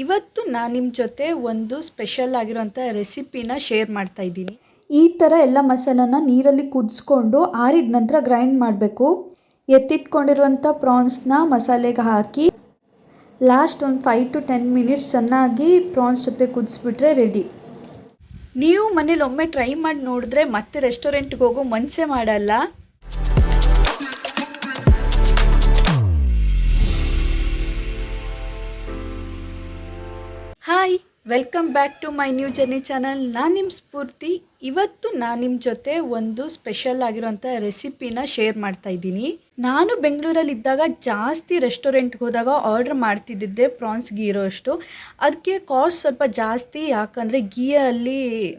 ಇವತ್ತು ನಾನು ನಿಮ್ಮ ಜೊತೆ ಒಂದು ಸ್ಪೆಷಲ್ ಆಗಿರೋಂಥ ರೆಸಿಪಿನ ಶೇರ್ ಮಾಡ್ತಾ ಇದ್ದೀನಿ. ಈ ಥರ ಎಲ್ಲ ಮಸಾಲನ ನೀರಲ್ಲಿ ಕುದಿಸ್ಕೊಂಡು ಆರಿದ ನಂತರ ಗ್ರೈಂಡ್ ಮಾಡಬೇಕು. ಎತ್ತಿಟ್ಕೊಂಡಿರುವಂಥ ಪ್ರಾನ್ಸ್ನ ಮಸಾಲೆಗೆ ಹಾಕಿ ಲಾಸ್ಟ್ ಒಂದು 5 to 10 ಮಿನಿಟ್ಸ್ ಚೆನ್ನಾಗಿ ಪ್ರಾನ್ಸ್ ಜೊತೆ ಕುದಿಸ್ಬಿಟ್ರೆ ರೆಡಿ. ನೀವು ಮನೇಲಿ ಒಮ್ಮೆ ಟ್ರೈ ಮಾಡಿ ನೋಡಿದ್ರೆ ಮತ್ತೆ ರೆಸ್ಟೋರೆಂಟ್ಗೆ ಹೋಗೋ ಮನಸ್ಸೇ ಮಾಡಲ್ಲ. Hi, welcome back to my new journey channel. ನಾನು ನಿಮ್ಮ ಸ್ಫೂರ್ತಿ. ಇವತ್ತು ನಾನು ನಿಮ್ಮ ಜೊತೆ ಒಂದು ಸ್ಪೆಷಲ್ ಆಗಿರೋಂಥ ರೆಸಿಪಿನ ಶೇರ್ ಮಾಡ್ತಾ ಇದ್ದೀನಿ. ನಾನು ಬೆಂಗಳೂರಲ್ಲಿದ್ದಾಗ ಜಾಸ್ತಿ ರೆಸ್ಟೋರೆಂಟ್ಗೆ ಹೋದಾಗ ಆರ್ಡ್ರ್ ಮಾಡ್ತಿದ್ದಿದ್ದೆ ಪ್ರಾನ್ಸ್ ಗೀ ರೋಸ್ಟು. ಅದಕ್ಕೆ ಕಾಸ್ಟ್ ಸ್ವಲ್ಪ ಜಾಸ್ತಿ, ಯಾಕಂದರೆ ಗೀಯಲ್ಲಿ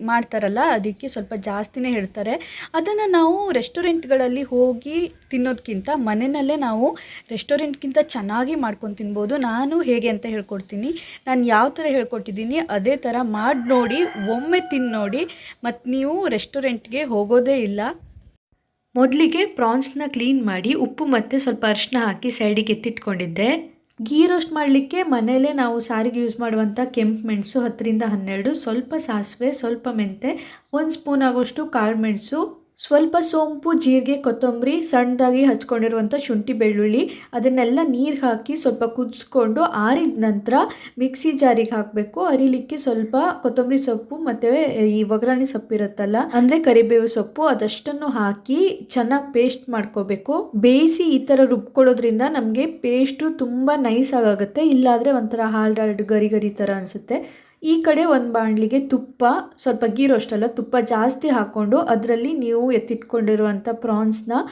ಮಾಡ್ತಾರಲ್ಲ ಅದಕ್ಕೆ ಸ್ವಲ್ಪ ಜಾಸ್ತಿನೇ ಹೇಳ್ತಾರೆ. ಅದನ್ನು ನಾವು ರೆಸ್ಟೋರೆಂಟ್ಗಳಲ್ಲಿ ಹೋಗಿ ತಿನ್ನೋದಕ್ಕಿಂತ ಮನೆಯಲ್ಲೇ ನಾವು ರೆಸ್ಟೋರೆಂಟ್ಗಿಂತ ಚೆನ್ನಾಗಿ ಮಾಡ್ಕೊಂಡು ತಿನ್ಬೋದು. ನಾನು ಹೇಗೆ ಅಂತ ಹೇಳ್ಕೊಡ್ತೀನಿ. ನಾನು ಯಾವ ಥರ ಹೇಳ್ಕೊಟ್ಟಿದ್ದೀನಿ ಅದೇ ಥರ ಮಾಡಿ ನೋಡಿ, ಒಮ್ಮೆ ತಿಂದು ನೋಡಿ, ಮತ್ತು ನೀವು ರೆಸ್ಟೋರೆಂಟ್ಗೆ ಹೋಗೋದೇ ಇಲ್ಲ. ಮೊದಲಿಗೆ ಪ್ರಾನ್ಸ್ನ ಕ್ಲೀನ್ ಮಾಡಿ ಉಪ್ಪು ಮತ್ತು ಸ್ವಲ್ಪ ಅರಿಶಿನ ಹಾಕಿ ಸೈಡಿಗೆ ಎತ್ತಿಟ್ಕೊಂಡಿದ್ದೆ. ಗೀ ರೋಸ್ಟ್ ಮಾಡಲಿಕ್ಕೆ ಮನೆಯಲ್ಲೇ ನಾವು ಸಾರಿಗೆ ಯೂಸ್ ಮಾಡುವಂಥ ಕೆಂಪು ಮೆಣಸು 10ರಿಂದ 12, ಸ್ವಲ್ಪ ಸಾಸಿವೆ, ಸ್ವಲ್ಪ ಮೆಂತೆ, 1 ಸ್ಪೂನ್ ಆಗೋಷ್ಟು ಕಾಳು ಮೆಣಸು, ಸ್ವಲ್ಪ ಸೋಂಪು, ಜೀರಿಗೆ, ಕೊತ್ತಂಬರಿ, ಸಣ್ಣದಾಗಿ ಹಚ್ಕೊಂಡಿರುವಂಥ ಶುಂಠಿ, ಬೆಳ್ಳುಳ್ಳಿ, ಅದನ್ನೆಲ್ಲ ನೀರು ಹಾಕಿ ಸ್ವಲ್ಪ ಕುದಿಸ್ಕೊಂಡು ಆರಿದ ನಂತರ ಮಿಕ್ಸಿ ಜಾರಿಗೆ ಹಾಕಬೇಕು. ಅರಿಲಿಕ್ಕೆ ಸ್ವಲ್ಪ ಕೊತ್ತಂಬರಿ ಸೊಪ್ಪು ಮತ್ತು ಈ ಒಗ್ಗರಣೆ ಸೊಪ್ಪು ಇರುತ್ತಲ್ಲ, ಅಂದರೆ ಕರಿಬೇವು ಸೊಪ್ಪು, ಅದಷ್ಟನ್ನು ಹಾಕಿ ಚೆನ್ನಾಗಿ ಪೇಸ್ಟ್ ಮಾಡ್ಕೋಬೇಕು. ಬೇಯಿಸಿ ಈ ಥರ ರುಬ್ಕೊಳ್ಳೋದ್ರಿಂದ ನಮಗೆ ಪೇಸ್ಟು ತುಂಬ ನೈಸ್ ಆಗುತ್ತೆ. ಇಲ್ಲಾದರೆ ಒಂಥರ ಹಾಲ್ಡ್ ಗರಿ ಗರಿ ಥರ ಅನಿಸುತ್ತೆ. ಈ ಕಡೆ ಒಂದು ಬಾಣಲಿಗೆ ತುಪ್ಪ, ಸ್ವಲ್ಪ ಗೀ ರೋಸ್ಟ್ ಅಲ್ಲ, ತುಪ್ಪ ಜಾಸ್ತಿ ಹಾಕ್ಕೊಂಡು ಅದರಲ್ಲಿ ನೀವು ಎತ್ತಿಟ್ಕೊಂಡಿರುವಂಥ ಪ್ರಾನ್ಸ್ನ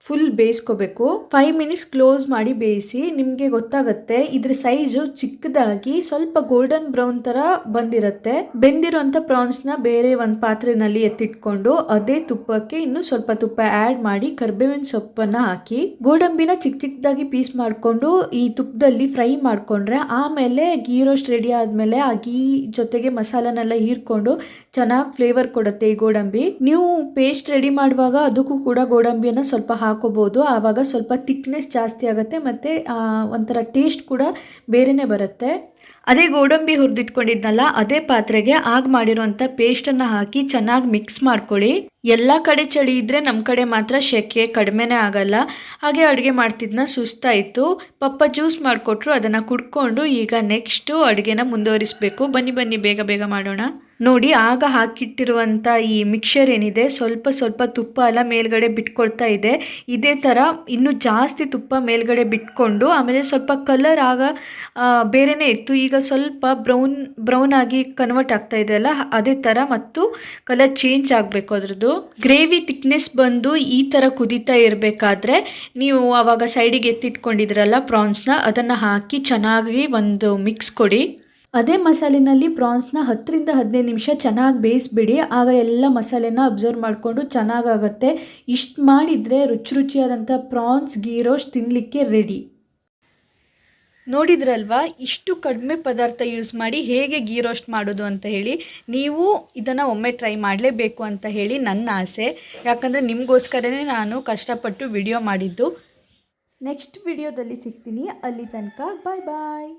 ಫುಲ್ ಬೇಯಿಸ್ಕೋಬೇಕು. 5 ಮಿನಿಟ್ಸ್ ಕ್ಲೋಸ್ ಮಾಡಿ ಬೇಯಿಸಿ. ನಿಮಗೆ ಗೊತ್ತಾಗುತ್ತೆ ಇದ್ರ ಸೈಜು ಚಿಕ್ಕದಾಗಿ ಸ್ವಲ್ಪ ಗೋಲ್ಡನ್ ಬ್ರೌನ್ ಥರ ಬಂದಿರುತ್ತೆ. ಬೆಂದಿರುವಂಥ ಪ್ರಾನ್ಸ್ನ ಬೇರೆ ಒಂದು ಪಾತ್ರೆಯಲ್ಲಿ ಎತ್ತಿಟ್ಕೊಂಡು ಅದೇ ತುಪ್ಪಕ್ಕೆ ಇನ್ನೂ ಸ್ವಲ್ಪ ತುಪ್ಪ ಆ್ಯಡ್ ಮಾಡಿ ಕರಿಬೇವಿನ ಸೊಪ್ಪನ್ನು ಹಾಕಿ ಗೋಡಂಬಿನ ಚಿಕ್ಕ ಚಿಕ್ಕದಾಗಿ ಪೀಸ್ ಮಾಡಿಕೊಂಡು ಈ ತುಪ್ಪದಲ್ಲಿ ಫ್ರೈ ಮಾಡಿಕೊಂಡ್ರೆ ಆಮೇಲೆ ಗೀ ರೋಸ್ಟ್ ರೆಡಿ ಆದಮೇಲೆ ಆ ಗೀ ಜೊತೆಗೆ ಮಸಾಲನೆಲ್ಲ ಹೀರ್ಕೊಂಡು ಚೆನ್ನಾಗಿ ಫ್ಲೇವರ್ ಕೊಡುತ್ತೆ ಈ ಗೋಡಂಬಿ. ನೀವು ಪೇಸ್ಟ್ ರೆಡಿ ಮಾಡುವಾಗ ಅದಕ್ಕೂ ಕೂಡ ಗೋಡಂಬಿಯನ್ನು ಸ್ವಲ್ಪ ಹಾಕೋಬಹುದು. ಆವಾಗ ಸ್ವಲ್ಪ ಥಿಕ್ನೆಸ್ ಜಾಸ್ತಿ ಆಗುತ್ತೆ ಮತ್ತು ಒಂಥರ ಟೇಸ್ಟ್ ಕೂಡ ಬೇರೆನೇ ಬರುತ್ತೆ. ಅದೇ ಗೋಡಂಬಿ ಹುರಿದಿಟ್ಕೊಂಡಿದ್ನಲ್ಲ ಅದೇ ಪಾತ್ರೆಗೆ ಆಗ ಮಾಡಿರುವಂಥ ಪೇಸ್ಟನ್ನು ಹಾಕಿ ಚೆನ್ನಾಗಿ ಮಿಕ್ಸ್ ಮಾಡ್ಕೊಳ್ಳಿ. ಎಲ್ಲ ಕಡೆ ಚಳಿ ಇದ್ದರೆ ನಮ್ಮ ಕಡೆ ಮಾತ್ರ ಸೆಕೆ ಕಡಿಮೆನೇ ಆಗಲ್ಲ. ಹಾಗೆ ಅಡುಗೆ ಮಾಡ್ತಿದ್ನ ಸುಸ್ತಾಯಿತು. ಪಪ್ಪ ಜ್ಯೂಸ್ ಮಾಡಿಕೊಟ್ರು, ಅದನ್ನು ಕುಡ್ಕೊಂಡು ಈಗ ನೆಕ್ಸ್ಟು ಅಡುಗೆನ ಮುಂದುವರಿಸಬೇಕು. ಬನ್ನಿ ಬೇಗ ಬೇಗ ಮಾಡೋಣ. ನೋಡಿ, ಆಗ ಹಾಕಿಟ್ಟಿರುವಂಥ ಈ ಮಿಕ್ಸರ್ ಏನಿದೆ ಸ್ವಲ್ಪ ಸ್ವಲ್ಪ ತುಪ್ಪ ಎಲ್ಲ ಮೇಲ್ಗಡೆ ಬಿಟ್ಕೊಳ್ತಾ ಇದೆ. ಇದೇ ಥರ ಇನ್ನೂ ಜಾಸ್ತಿ ತುಪ್ಪ ಮೇಲ್ಗಡೆ ಬಿಟ್ಕೊಂಡು ಆಮೇಲೆ ಸ್ವಲ್ಪ ಕಲರ್ ಆಗ ಬೇರೆನೇ ಇತ್ತು, ಈಗ ಸ್ವಲ್ಪ ಬ್ರೌನ್ ಆಗಿ ಕನ್ವರ್ಟ್ ಆಗ್ತಾ ಇದೆ ಅಲ್ಲ, ಅದೇ ಥರ ಮತ್ತು ಕಲರ್ ಚೇಂಜ್ ಆಗಬೇಕು. ಅದರದ್ದು ಗ್ರೇವಿ ಥಿಕ್ನೆಸ್ ಬಂದು ಈ ಥರ ಕುದೀತಾ ಇರಬೇಕಾದ್ರೆ ನೀವು ಆವಾಗ ಸೈಡಿಗೆ ಎತ್ತಿಟ್ಕೊಂಡಿದ್ರಲ್ಲ ಪ್ರಾನ್ಸ್ನ, ಅದನ್ನು ಹಾಕಿ ಚೆನ್ನಾಗಿ ಒಂದು ಮಿಕ್ಸ್ ಕೊಡಿ. ಅದೇ ಮಸಾಲಿನಲ್ಲಿ ಪ್ರಾನ್ಸ್ನ 10ರಿಂದ 15 ನಿಮಿಷ ಚೆನ್ನಾಗಿ ಬೇಯಿಸ್ಬಿಡಿ. ಆಗ ಎಲ್ಲ ಮಸಾಲೆನ ಅಬ್ಸರ್ವ್ ಮಾಡಿಕೊಂಡು ಚೆನ್ನಾಗಾಗತ್ತೆ. ಇಷ್ಟು ಮಾಡಿದರೆ ರುಚಿಯಾದಂಥ ಪ್ರಾನ್ಸ್ ಗೀ ರೋಸ್ಟ್ ತಿನ್ನಲಿಕ್ಕೆ ರೆಡಿ. ನೋಡಿದ್ರಲ್ವಾ, ಇಷ್ಟು ಕಡಿಮೆ ಪದಾರ್ಥ ಯೂಸ್ ಮಾಡಿ ಹೇಗೆ ಗೀ ರೋಸ್ಟ್ ಮಾಡೋದು ಅಂತ ಹೇಳಿ. ನೀವು ಇದನ್ನು ಒಮ್ಮೆ ಟ್ರೈ ಮಾಡಲೇಬೇಕು ಅಂತ ಹೇಳಿ ನನ್ನ ಆಸೆ. ಯಾಕಂದರೆ ನಿಮಗೋಸ್ಕರನೇ ನಾನು ಕಷ್ಟಪಟ್ಟು ವಿಡಿಯೋ ಮಾಡಿದ್ದು. ನೆಕ್ಸ್ಟ್ ವಿಡಿಯೋದಲ್ಲಿ ಸಿಗ್ತೀನಿ. ಅಲ್ಲಿ ತನಕ ಬಾಯ್ ಬಾಯ್.